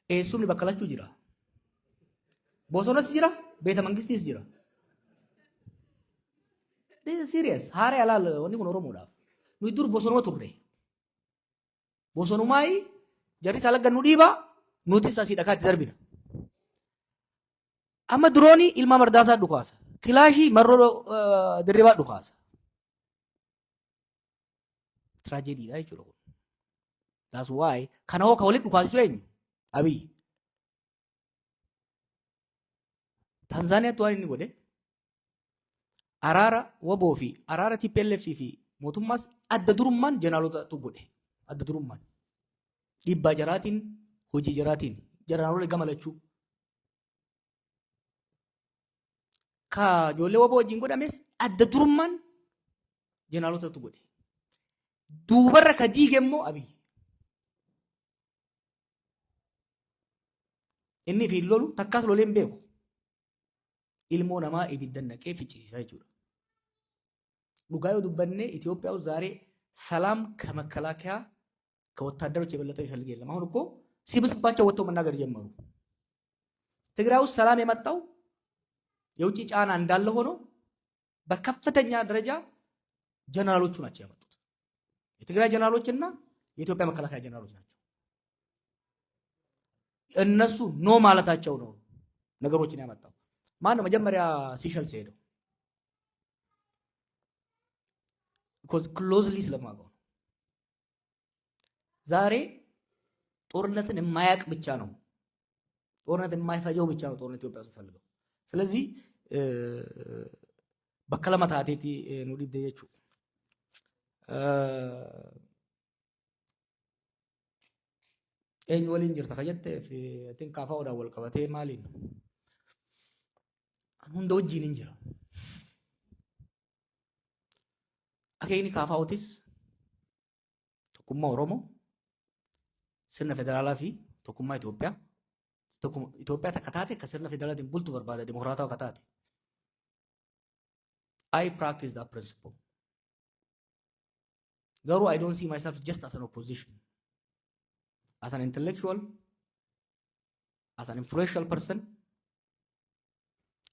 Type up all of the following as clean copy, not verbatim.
eessumni bakka lachuu jira. Bosonas jira, beeta mangistis jira. This is serious. Haare alaal wanni kun Oromoodhaaf. Nuyi dur bosonuma turre. Bosonumaayi jarri salaggan nu dhiiba, nutis asii dhakaatti darbina. Amma duroonii ilma mardaasaa dhukaasa. Kilaashii marroo dirribaa dhukaasa. Tragediidha jechuudha kun. That's why kana hoo ka walitti dhukaasisu eenyu? Abiy. Tanzaaniyaatti waan inni godhe araara waboo fi araara TPLF fi mootummaas adda durummaan jeneraalotaatu godhe. Adda durummaan. Dhiibbaa jaraatiin, hojii jaraatiin, jeneraalolee gamalachuu. Ka ijoollee waboo wajjin godhames adda durummaan jeneraalotaatu godhe. Duubarra ka diige immoo Abiy. Inni fi lolu takkaas lolee hin beeku. Ilmoo namaa ibiddan naqee ficcisiisaa jechuudha. Dhugaa yoo dubbanne Itoophiyaa ዛሬ ሰላም ከመከላከያ ከወታደሮች የበለጠ ይፈልግ የለም። አሁን እኮ ሲብስባቸው ወጥተው መናገር ጀመሩ። ትግራይ ውስጥ ሰላም የመጣው የውጭ ጫና እንዳለ ሆኖ በከፍተኛ ደረጃ ጀነራሎቹ ናቸው ያመጡት። የትግራይ ጀነራሎችና የኢትዮጵያ መከላከያ ጀነራሎች ናቸው። እነሱ ኖ ማለታቸው ነው ነገሮችን ያመጣው። ማን ነው መጀመሪያ ሲሸልስ ሄደው? ክሎዝሊ ስለማውቀው ነው። ዛሬ ጦርነትን የማያቅ ብቻ ነው፣ ጦርነት የማይፈጀው ብቻ ነው ጦርነት ኢትዮጵያ ውስጥ ፈልገው። ስለዚህ በከለመታቴቲ ነው ዲደየቹ ኤኝ ወሊን ጅርታ ከጀተ ፊ ካፋው ዳወል ቀበቴ ማሊን hunda wajjin hin jira. Akeekni kaafa'uutis tokkummaa Oromoo, sirna federaalaa fi tokkummaa Itoophiyaa. Itoophiyaa takka taate akka sirna federaalaatiin bultu barbaada, dimokiraataa akka taate. I practice that principle. Garuu I don't see myself just as an opposition. As an intellectual, as an influential person,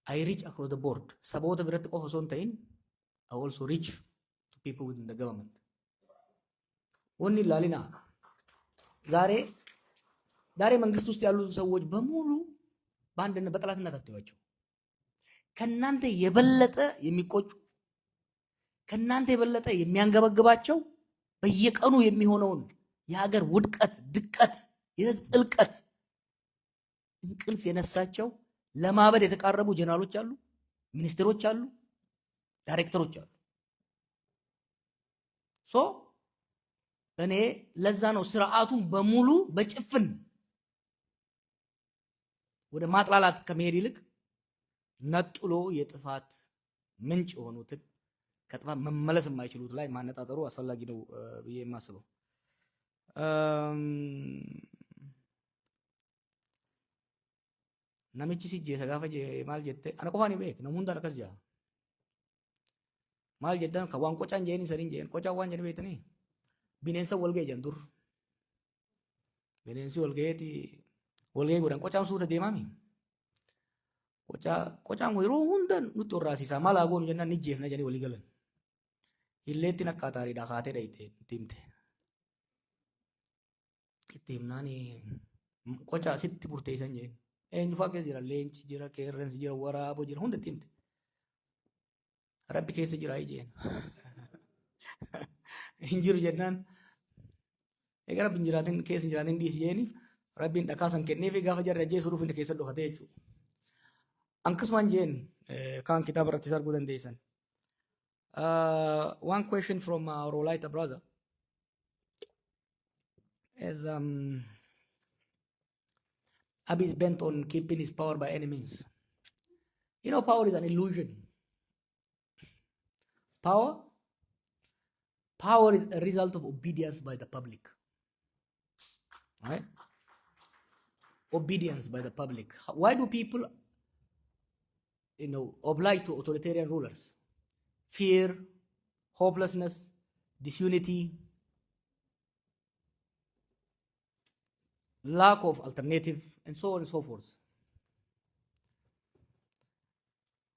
I reach across the board. Saboota biratti qofa osoo hin ta'in, I also reach to people within the government. Wanni ilaalina ዛሬ መንግስት ውስጥ ያሉ ሰዎች በሙሉ በአንድነት በጠላትነት አትዩዋቸው። ከናንተ የበለጠ የሚቆጩ ከናንተ የበለጠ የሚያንገበግባቸው በየቀኑ የሚሆነውን የሀገር ውድቀት፣ ድቀት፣ የህዝብ እልቀት እንቅልፍ የነሳቸው ለማበድ የተቃረቡ ጀነራሎች አሉ፣ ሚኒስትሮች አሉ፣ ዳይሬክተሮች አሉ። ሶ እኔ ለዛ ነው ስርዓቱን በሙሉ በጭፍን ወደ ማጥላላት ከመሄድ ይልቅ ነጥሎ የጥፋት ምንጭ የሆኑትን ከጥፋት መመለስ የማይችሉት ላይ ማነጣጠሩ አስፈላጊ ነው ብዬ የማስበው። namichi sijjeessa gaafa maal jette ana qofaan hin beek namu hundaan akkas jaa maal jedhan ka waan qocaan jeen isaanii jeen qocaan waan jedhan beetanii bineensa wal ga'e dur bineensi wal ga'e godhan qocaan suuta deemaami qocaan yeroo hundaan nutti horraasisaa maal haa goonu jennaan ni jeefna jedhanii walii galan illeetti nakkaataariidha kaatee dhayite timte itti himnaan qocaa sitti murteessan jeen eenyu faa keessa jira leenci jira qeerransi jira waraaboo jira hunda timte rabbi keessa jira ijeen hin jiru jennaan egaa rabbi hin jiraatin keessa hin jiraatin dhiisi jeeni rabbiin dhakaasan kenneefi gaafa jarri ajjeesuu dhufu inni keessa dhokate jechuudha. Akkasumaan jeen kaan kitaaba irratti arguu dandeessan. One question from our Olaita brother is Abiy is bent on keeping his power by any means. You know, power is an illusion. Power is a result of obedience by the public. Right? Obedience by the public. Why do people, oblige to authoritarian rulers? Fear, hopelessness, disunity. lack of alternative, and so on and so forth.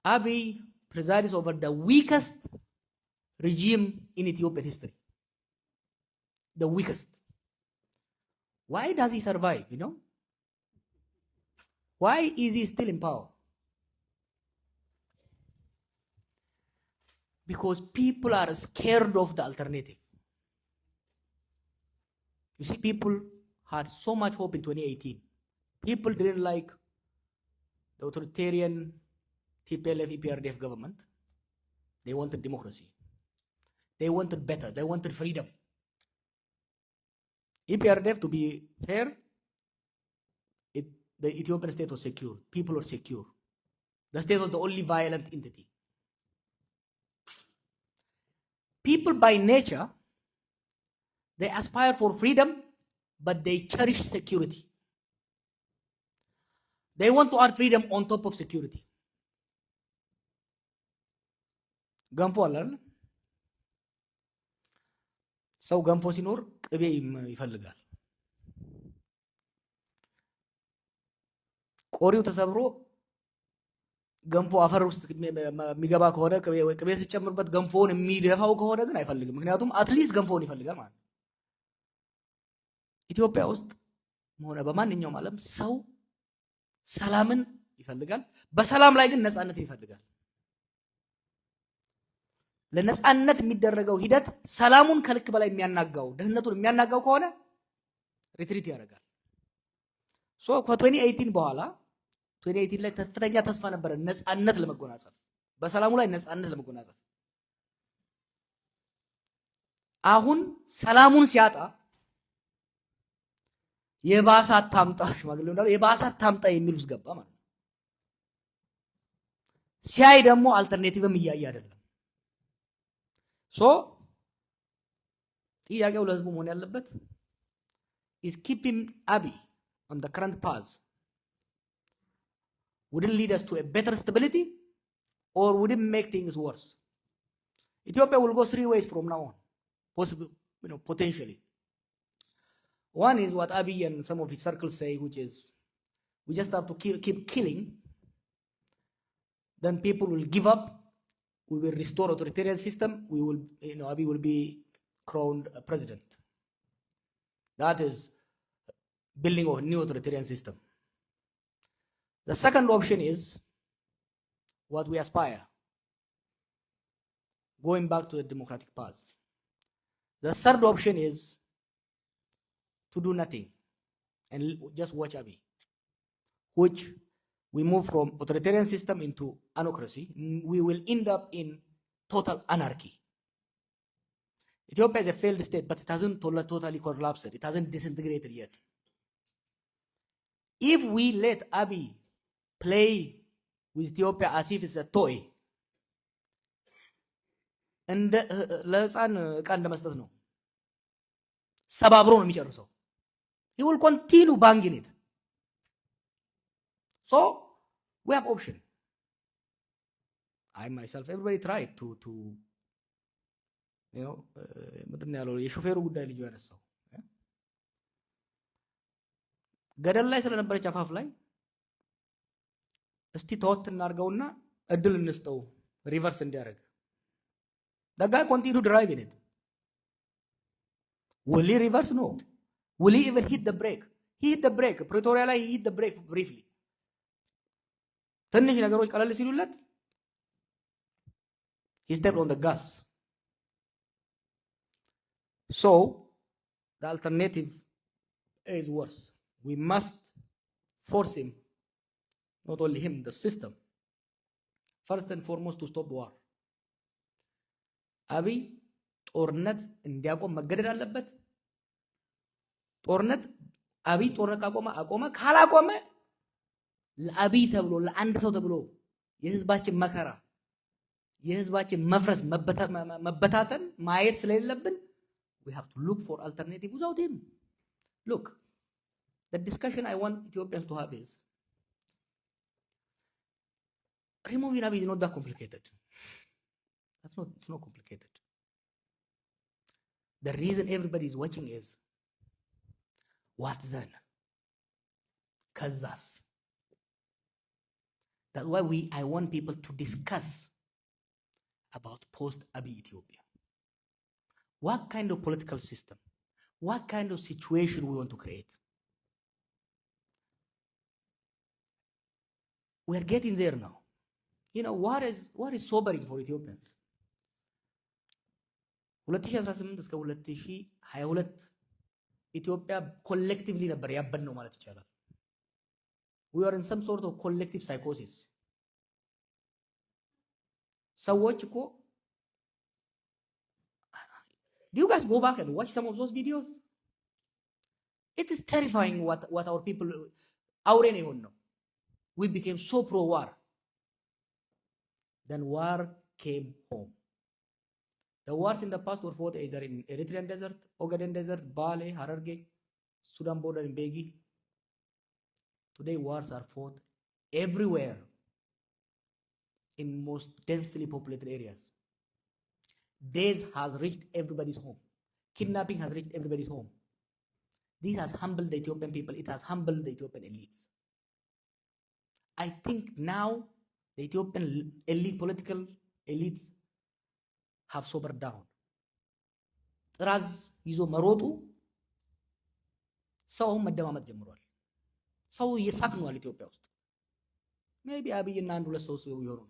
Abiy presides over the weakest regime in Ethiopian history. The weakest. Why does he survive, you know? Why is he still in power? Because people are scared of the alternative. You see, people had so much hope in 2018. People didn't like the authoritarian TPLF EPRDF government. They wanted democracy. They wanted better. They wanted freedom. EPRDF, to be fair, the Ethiopian state was secure. People were secure. The state was the only violent entity. People by nature, they aspire for freedom, but they cherish security. They want to add freedom on top of security. ገንፎ አለ አይደል? ሰው ገንፎ ሲኖር ቅቤ ይፈልጋል። ቆሪው ተሰብሮ ገንፎ አፈር ውስጥ የሚገባ ከሆነ ቅቤ ሲጨምርበት ገንፎውን የሚደፋው ከሆነ ግን አይፈልግም። ምክንያቱም አትሊስት ገንፎውን ይፈልጋል ማለት ነው። ኢትዮጵያ ውስጥ ሆነ በማንኛውም ዓለም ሰው ሰላምን ይፈልጋል። በሰላም ላይ ግን ነፃነትን ይፈልጋል። ለነፃነት የሚደረገው ሂደት ሰላሙን ከልክ በላይ የሚያናጋው ደህንነቱን የሚያናጋው ከሆነ ሪትሪት ያደርጋል። ሶ ከ2018 በኋላ 2018 ላይ ከፍተኛ ተስፋ ነበረ ነፃነት ለመጎናጸፍ፣ በሰላሙ ላይ ነፃነት ለመጎናጸፍ። አሁን ሰላሙን ሲያጣ የባሰ አታምጣ፣ ሽማግሌው እንዳለው የባሰ አታምጣ የሚል ውስጥ ገባ ማለት ነው። ሲያይ ደግሞ አልተርኔቲቭም እያየ አይደለም። ሶ ጥያቄው ለህዝቡ መሆን ያለበት is keeping Abiy on the current path wouldn't lead us to a better stability or would it make things worse? Ethiopia will go three ways from now on, possibly, potentially. One is what Abiy and some of his circles say, which is we just have to keep killing, then people will give up. We will restore authoritarian system. We will, Abiy will be crowned president. That is building of a new authoritarian system. The second option is what we aspire, going back to the democratic path. The third option is to do nothing and just watch Abiy, which we move from authoritarian system into anocracy. We will end up in total anarchy. Ethiopia is a failed state, but it hasn't totally collapsed. It hasn't disintegrated yet. If we let Abiy play with Ethiopia as if it's a toy, and ለህፃን ዕቃ እንደመስጠት ነው፣ ሰባብሮ ነው የሚጨርሰው። He will continue banging it. So we have option. I myself, everybody tried to ምንድን ያለው የሾፌሩ ጉዳይ ልዩ ያነሳው ገደል ላይ ስለነበረች አፋፍ ላይ እስቲ ተወት እናርገውና እድል እንስጠው ሪቨርስ እንዲያደርግ። The guy continued driving it. Will he reverse? No. Will he even hit the brake? He hit the brake. Pretoria ላይ he hit the brake briefly. ትንሽ ነገሮች ቀለል ሲሉለት he stepped on the gas. So the alternative is worse. We must force him, not only him, the system, first and foremost to stop the war. Abiy ጦርነት እንዲያቆም መገደድ አለበት። ጦርነት አቢይ ጦርነት አቆመ ካላቆመ ለአቢይ ተብሎ ለአንድ ሰው ተብሎ የህዝባችን መከራ የህዝባችን መፍረስ መበታተን ማየት ስለሌለብን we have to look for alternative without him. Look, the discussion I want Ethiopians to have is removing Abiy is not that complicated. It's not complicated. The reason everybody is watching is what then? ከዛስ? That's why I want people to discuss about post-Abiy Ethiopia. What kind of political system? What kind of situation we want to create? We are getting there now. You know, what is sobering for Ethiopians? 2018 እስከ 2022 ኢትዮጵያ ኮሌክቲቭሊ ነበር ያበድነው ማለት ይቻላል። We are in some sort of collective psychosis. ሰዎች እኮ do you guys go back and watch some of those videos? It is terrifying what our people አውሬ ነው የሆነው. We became so pro-war. Then war came home. The wars in the past were fought either in Eritrean desert, Ogaden desert, Bale, Hararge, Sudan border in Begi. Today wars are fought everywhere in most densely populated areas. Days has reached everybody's home. Kidnapping has reached everybody's home. This has humbled the Ethiopian people. It has humbled the Ethiopian elites. I think now the Ethiopian elite, political elites have sobered down. ጥራዝ ይዞ መሮጡ ሰው መደማመጥ ጀምሯል። ሰው እየሳክኗል ኢትዮጵያ ውስጥ ሜቢ አብይና አንድ ሁለት ሰው ይሆኑ ነው።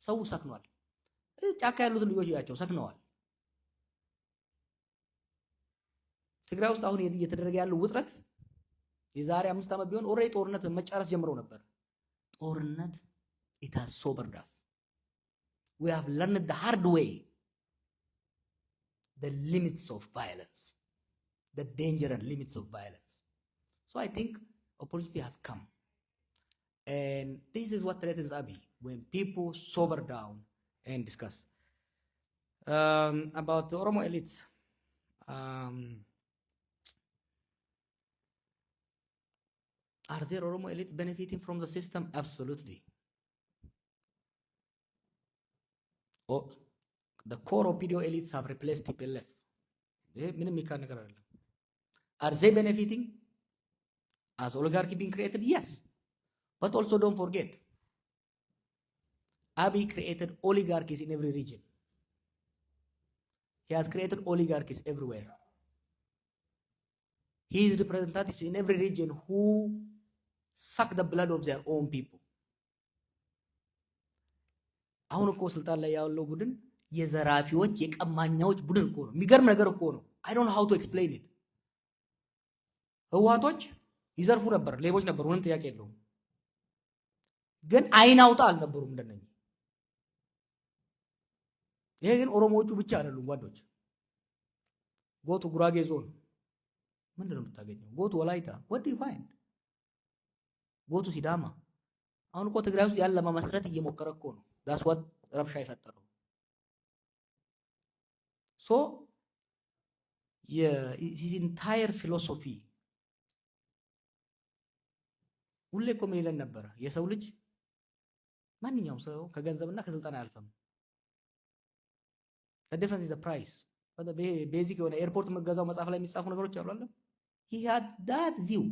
ሰው ሳክኗል። ጫካ ያሉት ልጆች ያቸው ሳክነዋል። ትግራይ ውስጥ አሁን እየተደረገ ያለው ውጥረት የዛሬ 5 ዓመት ቢሆን ኦሬዲ ጦርነት መጫረስ ጀምረው ነበር። ጦርነት it has sobered us. We have learned the hard way the limits of violence, the danger and limits of violence. So I think opportunity has come. And this is what threatens Abiy, when people sober down and discuss. About the Oromo elites. Are there Oromo elites benefiting from the system? Absolutely. Oh, the core OPDO elites have replaced TPLF. Are they benefiting? As oligarchy being created? Yes. But also don't forget, Abiy created oligarchies in every region. He has created oligarchies everywhere. His representatives in every region who suck the blood of their own people. አሁን እኮ ስልጣን ላይ ያለው ቡድን የዘራፊዎች የቀማኛዎች ቡድን እኮ ነው። የሚገርም ነገር እኮ ነው። I don't know how to explain it. ህዋቶች ይዘርፉ ነበር፣ ሌቦች ነበሩ፣ ምንም ጥያቄ የለውም። ግን አይን አውጣ አልነበሩም እንደነኝ። ይሄ ግን ኦሮሞዎቹ ብቻ አይደሉም ጓዶች። ጎቱ ጉራጌ ዞን ምንድነው የምታገኘው? ጎቱ ወላይታ what do you find? ጎቱ ሲዳማ። አሁን እኮ ትግራይ ውስጥ ያለ ለማመስረት እየሞከረ እኮ ነው። that's what ረብሻ የፈጠረው። so his entire philosophy ሁሌ እኮ ምን ይለን ነበር? የሰው ልጅ ማንኛውም ሰው ከገንዘብና ከስልጣን አያልፍም። the difference is the price. ቤዚክ የሆነ ኤርፖርት መገዛው መጽሐፍ ላይ የሚጻፉ ነገሮች አሉ አይደል? he had that view,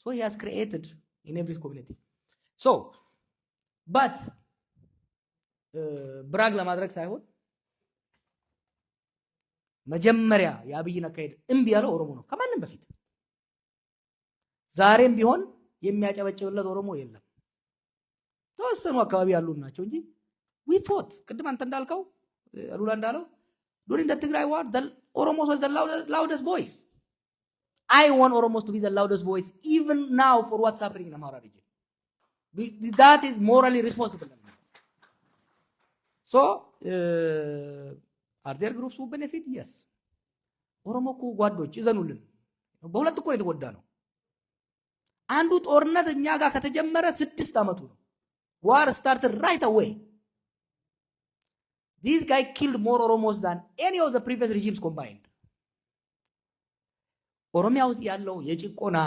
so he has created in every community. so but ብራግ ለማድረግ ሳይሆን መጀመሪያ የአብይን አካሄድ እምቢ ያለው ኦሮሞ ነው ከማንም በፊት። ዛሬም ቢሆን የሚያጨበጭብለት ኦሮሞ የለም። ተወሰኑ አካባቢ ያሉ ናቸው እንጂ we fought። ቅድም አንተ እንዳልከው ሉላ እንዳለው during the Tigray war the Oromos was the loudest voice. I want Oromos to be the loudest voice even now for what's happening in Amhara region. That is morally responsible. So are there groups who benefit? Yes. ኦሮሞ እኮ ጓዶች ይዘኑልን። በሁለት እኮ የተጎዳ ነው። አንዱ ጦርነት እኛ ጋር ከተጀመረ 6 ዓመቱ ነው። war started right away. This guy killed more Oromos than any of the previous regimes combined. ኦሮሚያ ውስጥ ያለው የጭቆና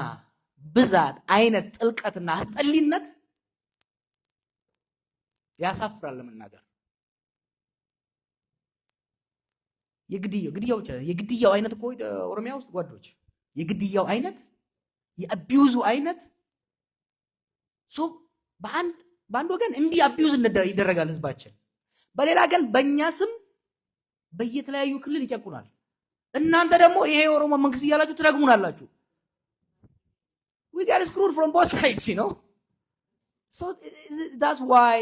ብዛት አይነት ጥልቀትና አስጠሊነት ያሳፍራል ለመናገር። የግድያው አይነት እኮ ኦሮሚያ ውስጥ ጓዶች የግድያው አይነት የአቢዩዙ አይነት ሶ በአንድ ወገን እንዲህ አቢዩዝ ይደረጋል ህዝባችን፣ በሌላ ግን በእኛ ስም በየተለያዩ ክልል ይጨቁናል። እናንተ ደግሞ ይሄ የኦሮሞ መንግስት እያላችሁ ትረግሙናላችሁ። we get screwed from both sides, you know. So that's why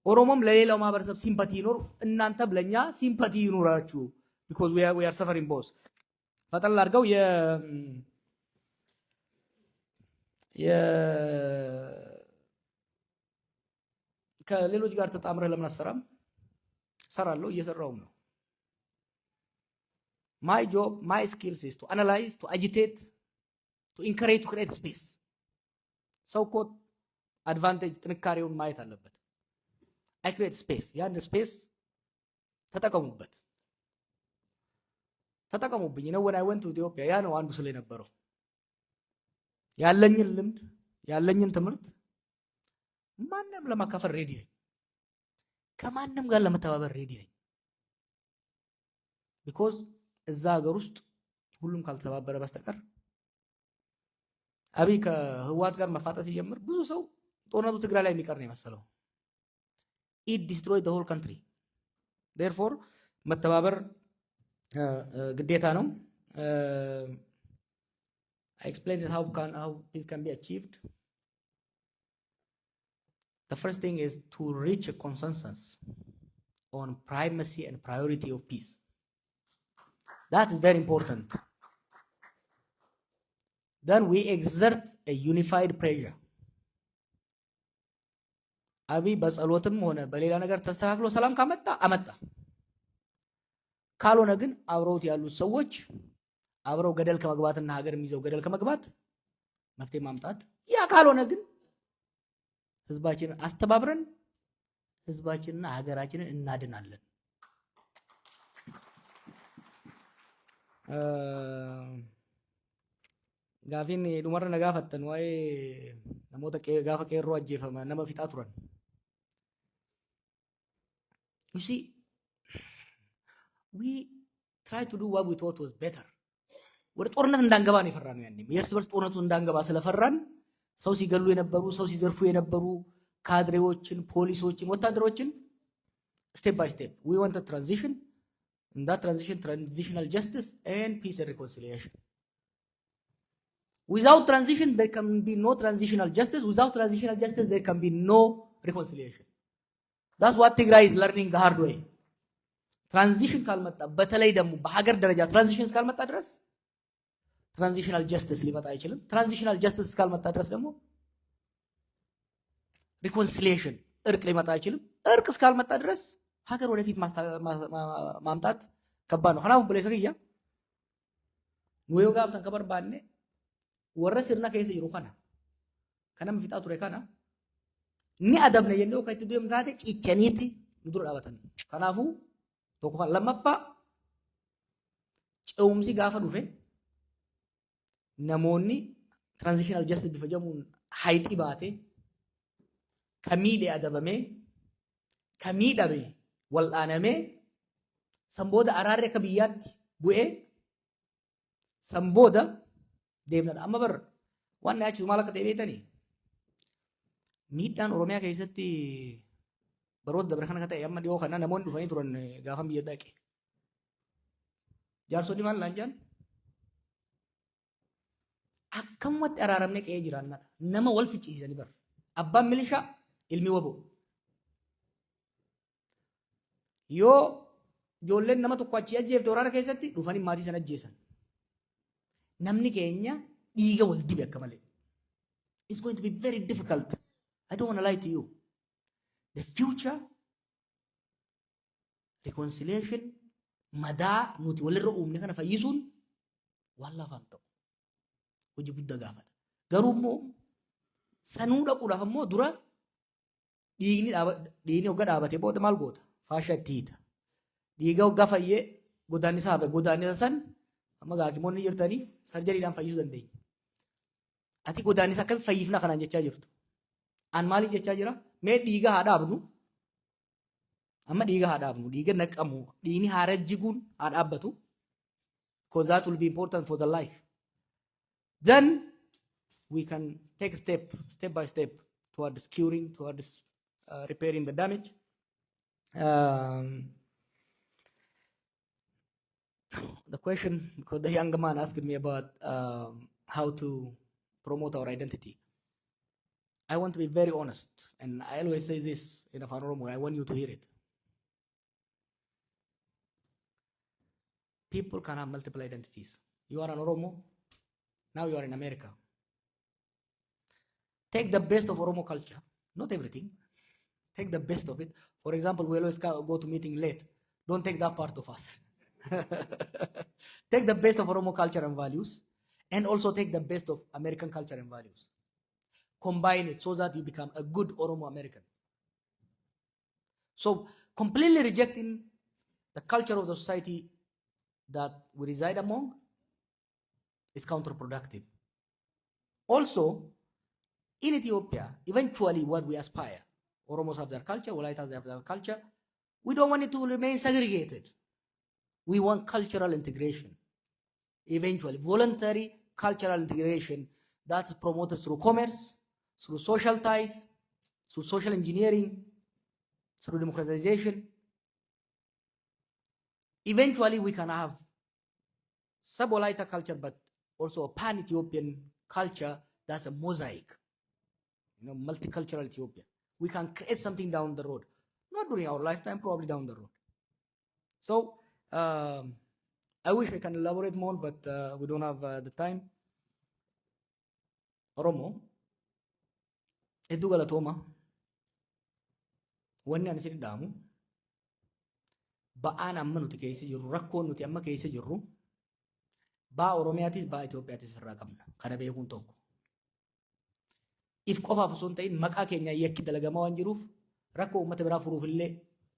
ኦሮሞም ለሌላው ማህበረሰብ ሲምፓቲ ይኖር፣ እናንተም ለኛ ሲምፓቲ ይኖራችሁ because we are suffering both። ፈጠን አድርገው ከሌሎች ጋር ተጣምረህ ለምን አሰራም? ሰራለሁ፣ እየሰራውም ነው። my job, my skills is to analyze, to agitate, to encourage, to create space። ሰው እኮ አድቫንቴጅ ጥንካሬውን ማየት አለበት። I create space። ያን ስፔስ ተጠቀሙበት፣ ተጠቀሙብኝ ነው። when I went to Ethiopia ያ ነው አንዱ ስለ ነበረው ያለኝን ልምድ ያለኝን ትምህርት ማንንም ለማካፈል ሬዲ ነኝ። ከማንም ጋር ለመተባበር ሬዲ ነኝ። because እዛ ሀገር ውስጥ ሁሉም ካልተባበረ በስተቀር አብይ ከህወሓት ጋር መፋጠጥ ሲጀምር ብዙ ሰው ጦርነቱ ትግራይ ላይ የሚቀር ነው የመሰለው። it destroyed the whole country። therefore መተባበር ግዴታ ነው። I explained how this can be achieved. The first thing is to reach a consensus on primacy and priority of peace. That is very important. Then we exert a unified pressure. አብይ በጸሎትም ሆነ በሌላ ነገር ተስተካክሎ ሰላም ካመጣ አመጣ፣ ካልሆነ ግን አብረውት ያሉት ሰዎች አብረው ገደል ከመግባትና ሀገር የሚይዘው ገደል ከመግባት መፍትሄ ማምጣት፣ ያ ካልሆነ ግን ህዝባችንን አስተባብረን ህዝባችንና ሀገራችንን እናድናለን። ጋፊን ዱመረ ነጋፈተን ወይ ነሞተ ጋፈ ቀሮ አጀፈመ ነመ ፊጣ ቱረን you see we try to do what we thought was better። ወደ ጦርነት እንዳንገባ ነው የፈራነው። ያኔ የእርስ በርስ ጦርነቱ እንዳንገባ ስለፈራን ሰው ሲገሉ የነበሩ ሰው ሲዘርፉ የነበሩ ካድሬዎችን፣ ፖሊሶችን፣ ወታደሮችን step by step we want a transition, in that transition transitional justice and peace and reconciliation. Without transition there can be no transitional justice, without transitional justice there can be no reconciliation. That's what Tigray is learning the hard way። ትራንዚሽን ካልመጣ በተለይ ደግሞ በሀገር ደረጃ ትራንዚሽን እስካልመጣ ድረስ ትራንዚሽናል ጀስቲስ ሊመጣ አይችልም። ትራንዚሽናል ጀስቲስ እስካልመጣ ድረስ ደግሞ ሪኮንሲሊየሽን እርቅ ሊመጣ አይችልም። እርቅ እስካልመጣ ድረስ ሀገር ወደፊት ማምጣት ከባድ ነው። ሀናቡ ብለሰግያ ኑዮ ጋር ሰንከበር ባኔ ወረስርና ከይሰ ይሩ ካና ከነም ፊጣ ቱሬ ካና ni adabne yendo kaytu dem taate ciccaniiti nudur dhabatan kanafu tokko lamaffa ceumsi gaafa dhufe namoonni transitional justice bifa jamuun hayti baate kamiidhe adabame kamiidhame wal'aaname sambooda araarri akka biyyaatti bu'ee sambooda deemnadha. Amma bar waan na yaachisu maal akka ta'e beektanii miidhaan oromiyaa keessatti baroota dabre kana ta'e amma dhiyoo kana namoonni dhufanii turan gaafan biyya dhaqe jaarsonni maal laan jaan akkamatti araaramne qe'ee jiraannadha. Nama wal ficciisanii bar abbaan milishaa ilmi wabo yoo ijoolleen nama tokko achi ajjeefte waraana keessatti dhufanii maatii sana ajjeesan. Namni keenya dhiiga wal dibe akka malee. It's going to be very difficult. I don't want to lie to you. The future reconciliation madaa nuti walirra uumne kana fayyisuun waan lafaan ta'u hojii guddaa gaafata. Garuu immoo sanuu dhaquudhaaf immoo dura dhiigni hogga dhaabatee booda maal goota? Faashaa itti hiita. Dhiiga hoggaa fayyee godaannisa hafe godaannisa san amma gaakimoonni jirtanii sarjariidhaan fayyisuu dandeenya. Ati godaannisa akkamitti fayyifna kanaan jechaa jirtu? An maaliif jechaa jira? Mee dhiiga haa dhaabnu. Amma dhiiga haa dhaabnu. Dhiiga naqamu. Dhiigni haa rajjiguun haa dhaabbatu. Because that will be important for the life. Then we can take step by step towards curing, towards repairing the damage. The question, because the young man asked me about how to promote our identity. I want to be very honest, and I always say this in Afan Oromo, I want you to hear it. People can have multiple identities. You are an Oromo, now you are in America. Take the best of Oromo culture, not everything. Take the best of it. For example, we always go to meeting late. Don't take that part of us. Take the best of Oromo culture and values, and also take the best of American culture and values. Combine it so that you become a good Oromo American. So completely rejecting the culture of the society that we reside among is counterproductive. Also, in Ethiopia, eventually what we aspire, Oromos have their culture, Wolaitas have their culture, we don't want it to remain segregated. We want cultural integration. Eventually, voluntary cultural integration that's promoted through commerce, through social ties, through social engineering, through democratization. Eventually, we can have sub-Wolaita culture, but also a pan-Ethiopian culture that's a mosaic, multicultural Ethiopia. We can create something down the road. Not during our lifetime, probably down the road. So, I wish I can elaborate more, but we don't have the time. Oromo, hedduu galatooma. Wanni ani isin dhaamu ba'aan amma nuti keessa jirru, rakkoon nuti amma keessa jirru, baa Oromiyaatis baa Itoophiyaatis irraa qabna. Kana beekuun tokko. If qofaaf osoo hin ta'in maqaa keenya yakki dalagamaa waan jiruuf rakkoo uummata biraa furuuf illee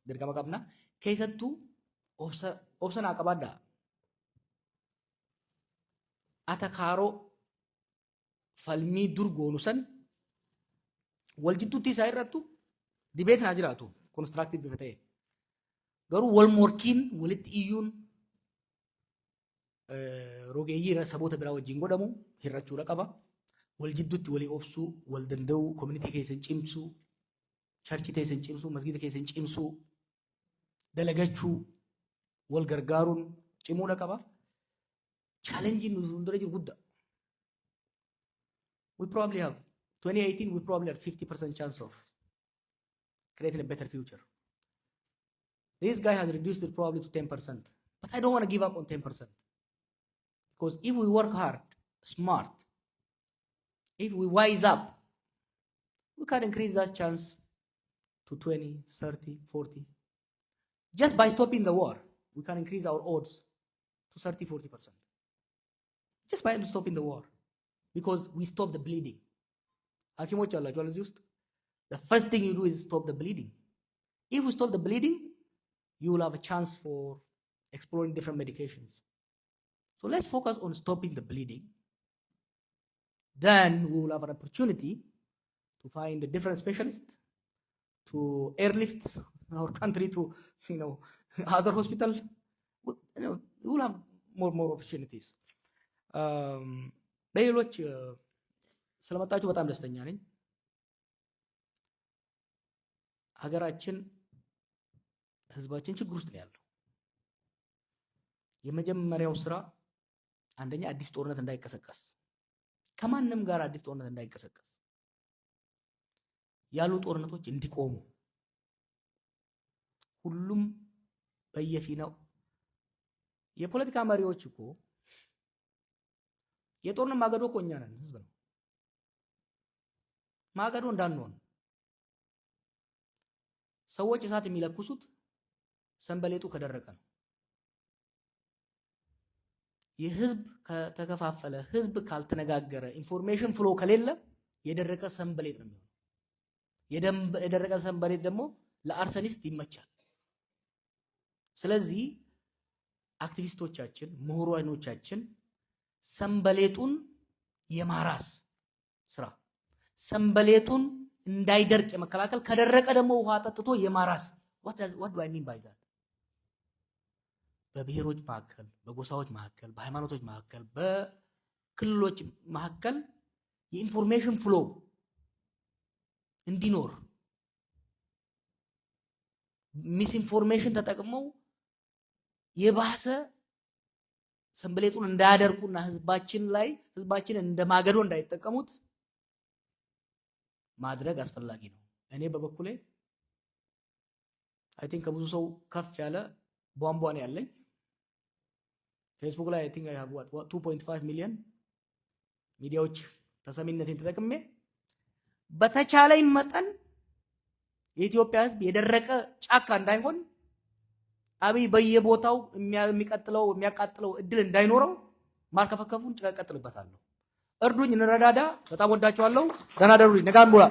dirqama qabna. Keessattuu obsa naa qabaadhaa. Atakaaroo falmii dur goonu san wal jidduutti isaa irrattu dibeet naa jiraatu constructive bifa ta'e. Garuu wal morkiin walitti iyyuun rogeeyyii saboota biraa wajjin godhamu hirrachuudha qaba. Wal jidduutti walii obsuu, wal danda'uu, community keessan cimsuu, charchi keessan cimsuu, masgida keessan cimsuu, dalagachuu, wal gargaaruun cimuudha qaba. Challenge in fuuldura jiru guddaa. We probably have 2018. We probably have 50% chance of creating a better future. This guy has reduced it probably to 10%, but I don't want to give up on 10%, because if we work hard, smart, if we wise up, we can increase that chance to 20, 30, 40. Just by stopping the war, we can increase our odds to 30, 40%. Just by stopping the war, because we stop the bleeding. The first thing you do is stop the bleeding. If we stop the bleeding, you will have a chance for exploring different medications. So let's focus on stopping the bleeding. Then we will have an opportunity to find a different specialist, to airlift our country to other hospitals. We will have more opportunities. በሌሎች ስለመጣችሁ በጣም ደስተኛ ነኝ። ሀገራችን ህዝባችን ችግር ውስጥ ነው ያለው። የመጀመሪያው ስራ አንደኛ አዲስ ጦርነት እንዳይቀሰቀስ፣ ከማንም ጋር አዲስ ጦርነት እንዳይቀሰቀስ፣ ያሉ ጦርነቶች እንዲቆሙ፣ ሁሉም በየፊናው የፖለቲካ መሪዎች እኮ የጦርነት ማገዶ እኮ እኛ ነን፣ ህዝብ ነው ማገዶ እንዳንሆን። ሰዎች እሳት የሚለኩሱት ሰንበሌጡ ከደረቀ ነው። የህዝብ ከተከፋፈለ፣ ህዝብ ካልተነጋገረ፣ ኢንፎርሜሽን ፍሎ ከሌለ የደረቀ ሰንበሌጥ ነው የሚሆነው። የደረቀ ሰንበሌጥ ደግሞ ለአርሰኒስት ይመቻል። ስለዚህ አክቲቪስቶቻችን፣ ምሁራኖቻችን ሰንበሌጡን የማራስ ስራ፣ ሰንበሌጡን እንዳይደርቅ የመከላከል፣ ከደረቀ ደግሞ ውሃ ጠጥቶ የማራስ what do I mean by that? በብሔሮች መካከል፣ በጎሳዎች መካከል፣ በሃይማኖቶች መካከል፣ በክልሎች መካከል የኢንፎርሜሽን ፍሎ እንዲኖር ሚስ ኢንፎርሜሽን ተጠቅመው የባሰ ሰንበሌጡን እንዳያደርቁና ህዝባችን እንደማገዶ እንዳይጠቀሙት ማድረግ አስፈላጊ ነው። እኔ በበኩሌ አይ ቲንክ ከብዙ ሰው ከፍ ያለ ቧንቧ ነው ያለኝ። ፌስቡክ ላይ አይ ቲንክ አይ ሃቭ 2.5 ሚሊዮን ሚዲያዎች ተሰሚነቴን ተጠቅሜ በተቻለኝ መጠን የኢትዮጵያ ህዝብ የደረቀ ጫካ እንዳይሆን አብይ በየቦታው የሚያቃጥለው እድል እንዳይኖረው ማርከፈከፉን ጨቀጥልበታለሁ። እርዱኝ፣ እንረዳዳ። በጣም ወዳችኋለሁ። ደህና ደሩልኝ። ነጋም ቦላ